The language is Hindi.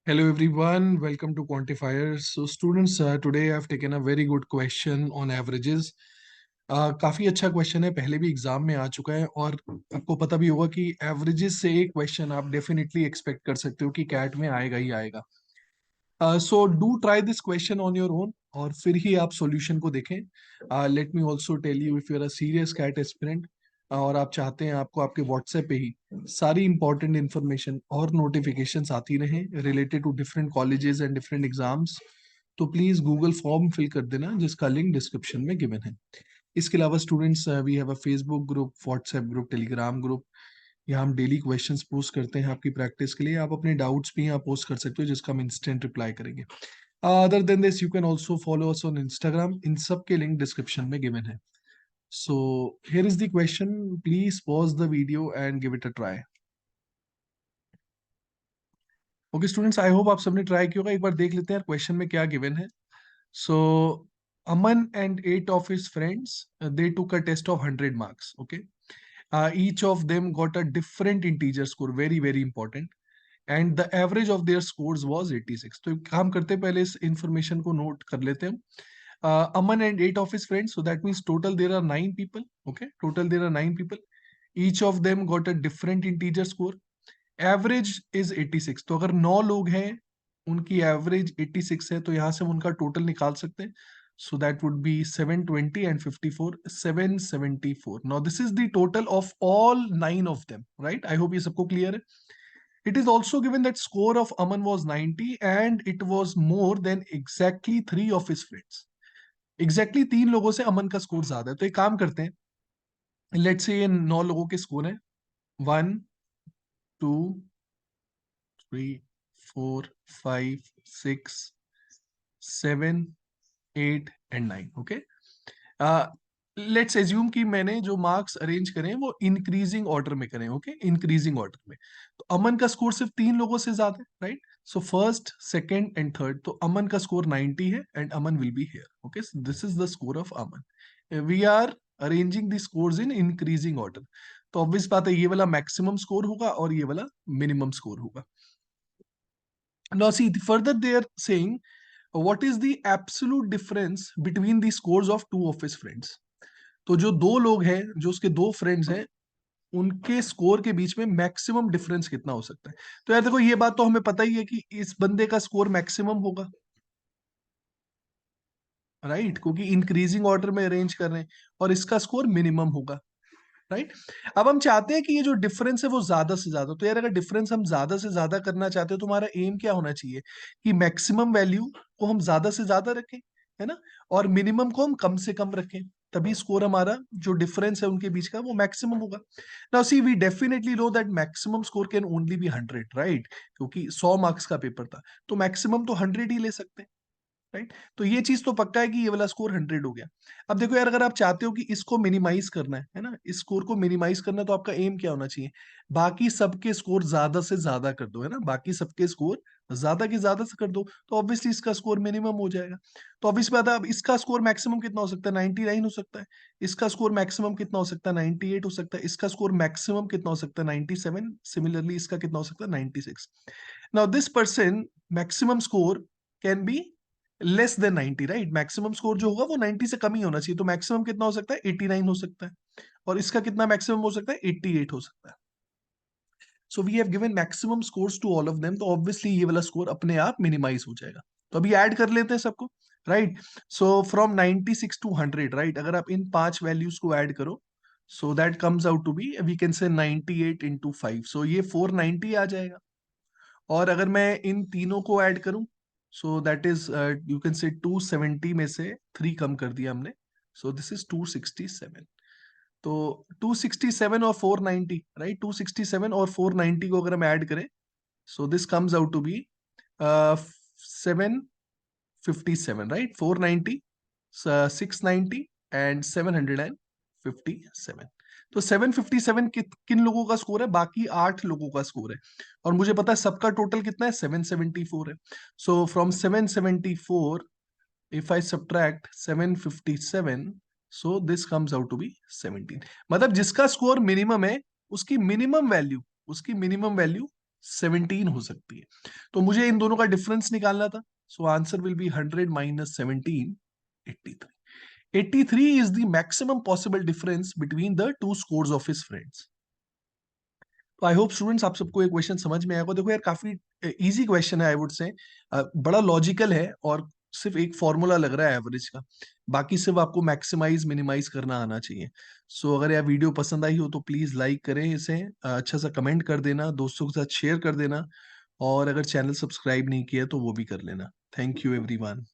Hello everyone, welcome to Quantifiers. So students, today I've taken a very good question on averages. काफी अच्छा क्वेश्चन है, पहले भी एग्जाम में आ चुका है और आपको पता भी होगा कि एवरेजेस से एक क्वेश्चन आप डेफिनेटली एक्सपेक्ट कर सकते हो कि कैट में आएगा ही आएगा. So do try this question on your own और फिर ही आप सॉल्यूशन को देखें. Let me also tell you if you are a serious CAT aspirant और आप चाहते हैं आपको आपके व्हाट्सएप पे ही सारी इंपॉर्टेंट इंफॉर्मेशन और नोटिफिकेशंस आती रहें related to different colleges and different exams, तो प्लीज गूगल फॉर्म फिल कर देना जिसका लिंक डिस्क्रिप्शन में गिवन है. इसके अलावा students, we have a Facebook group, WhatsApp group, Telegram group. यहाँ हम डेली क्वेश्चंस पोस्ट करते हैं आपकी प्रैक्टिस के लिए. आप अपने डाउट्स भी यहाँ पोस्ट कर सकते हो जिसका हम इंस्टेंट रिप्लाई करेंगे. Other than this you can also follow us on Instagram. इन सब के लिंक डिस्क्रिप्शन में गिवन है. So here is the question. Please pause the video and give it a try. Okay students, I hope आप सबने ट्राई किया होगा. एक बार देख लेते हैं क्वेश्चन में क्या गिवन है. सो अमन and 8 of his friends, they took a test of 100 marks. Okay. Each of them got a different integer score. Very very important. And the average of their scores was 86. तो एक काम करते हैं, पहले इस इंफॉर्मेशन को नोट कर लेते हैं. Aman and 8 of his friends, so that means total there are 9 people. Okay, total there are 9 people. Each of them got a different integer score. Average is 86. तो अगर 9 लोग हैं, उनकी एवरेज 86 है, तो यहां से हम उनका टोटल निकाल सकते हैं. So that would be 720 and 54, 774. Now this is the total of all 9 of them, right? I hope ये सबको clear है. It is also given that score of Aman was 90 and it was more than exactly 3 of his friends. Exactly 3 लोगों से अमन का स्कोर ज्यादा है. तो एक काम करते हैं, लेट्स से ये 9 लोगों के स्कोर है. 1 2 3 4 5 6 7 8 एंड 9. ओके. लेट्स एज्यूम कि मैंने जो मार्क्स अरेंज करें वो इंक्रीजिंग ऑर्डर में करें. ओके, इंक्रीजिंग ऑर्डर में. तो अमन का स्कोर सिर्फ 3 लोगों से ज्यादा है, right? So first, second and third. तो अमन का स्कोर 90 है and Aman will be here. Okay, this is the score of Aman. We are arranging the scores in increasing order. तो ऑब्वियस बात है, ये वाला मैक्सिमम स्कोर होगा और ये वाला मिनिमम स्कोर होगा. Now see further they are saying what is the absolute difference between the scores of two of his friends. तो जो दो लोग हैं, जो उसके दो फ्रेंड्स हैं, उनके स्कोर के बीच में मैक्सिमम डिफरेंस कितना हो सकता है. तो यार देखो, ये बात तो हमें पता ही है कि इस बंदे का स्कोर मैक्सिमम होगा, राइट? क्योंकि इंक्रीजिंग ऑर्डर में अरेंज कर रहे हैं. और इसका स्कोर मिनिमम होगा, राइट? अब हम चाहते हैं कि ये जो डिफरेंस है वो ज्यादा से ज्यादा. तो यार अगर डिफरेंस हम ज्यादा से ज्यादा करना चाहते हो तो हमारा एम क्या होना चाहिए कि मैक्सिमम वैल्यू को हम ज्यादा से ज्यादा रखें, है ना? और मिनिमम को हम कम से कम रखें. तभी स्कोर हमारा जो डिफरेंस है उनके बीच का वो मैक्सिमम होगा. Now see we definitely know that maximum score can only be 100, right? क्योंकि 100 मार्क्स का पेपर था, तो मैक्सिमम तो 100 ही ले सकते हैं, राइट? तो ये चीज तो पक्का है कि ये वाला स्कोर 100 हो गया. अब देखो यार, अगर आप चाहते हो कि इसको मिनिमाइज करना है ना, इस स्कोर को मिनिमाइज करना है, तो आपका एम क्या होना चाहिए? बाकी सबके स्कोर ज्यादा से ज्यादा कर दो, है ना? बाकी सबके स्कोर ज्यादा के ज्यादा से कर दो, तो ऑब्वियसली इसका स्कोर मिनिमम हो जाएगा. तो ऑब्वियस बात है, अब इसका स्कोर मैक्सिमम कितना हो सकता है? 99 हो सकता है. इसका स्कोर मैक्सिमम कितना हो सकता है? 98 हो सकता है. इसका स्कोर मैक्सिमम कितना हो सकता है? 97. सिमिलरली इसका कितना हो सकता है? 96. Now this person maximum score can be less than 90, right? Maximum score जो होगा वो 90 से कम ही होना चाहिए. तो मैक्सिमम कितना हो सकता है? 89 हो सकता है. और इसका कितना मैक्सिमम हो सकता है? 88 हो सकता है. So we have given maximum scores to all of them, तो ऑब्वियसली ये वाला स्कोर अपने आप मिनिमाइज हो जाएगा. तो अभी ऐड कर लेते हैं सबको, right? So from 96 to 100, right? अगर आप इन 5 वैल्यूज को ऐड करो, so that comes out to be, we can say 98 into 5. सो ये 490 आ जाएगा. और अगर मैं इन तीनों को ऐड करूं, so that is, you can say 270 में से 3 कम कर दिया हमने, सो दिस इज 267. तो 267 और 490, राइट? 267 और 490 को अगर हम ऐड करें, so this comes out to be 757, right? 490, 690 and 757. तो 757 किन लोगों का स्कोर है? बाकी 8 लोगों का स्कोर है. और मुझे पता है सबका टोटल कितना है? 774 है. So from 774, if I subtract 757, so this comes out to be 17. मतलब जिसका स्कोर मिनिमम है, उसकी मिनिमम वैल्यू 17 हो सकती है। तो मुझे इन दोनों का डिफरेंस निकालना था। So answer will be 100 minus 17, 83। 83 is the maximum possible difference between the two scores of his friends. तो आई होप स्टूडेंट्स आप सबको ये क्वेश्चन समझ में आएगा। देखो यार काफी इजी क्वेश्चन है, आई वुड से बड़ा लॉजिकल है, और सिर्फ एक फॉर्मूला लग रहा है एवरेज का। बाकी सिर्फ आपको मैक्सिमाइज मिनिमाइज करना आना चाहिए। सो अगर यार वीडियो पसंद आई हो तो प्लीज लाइक करें इसे, अच्छा सा कमेंट कर देना, दोस्तों के साथ शेयर कर देना, और अगर चैनल सब्सक्राइब नहीं किया तो वो भी कर लेना। Thank you everyone.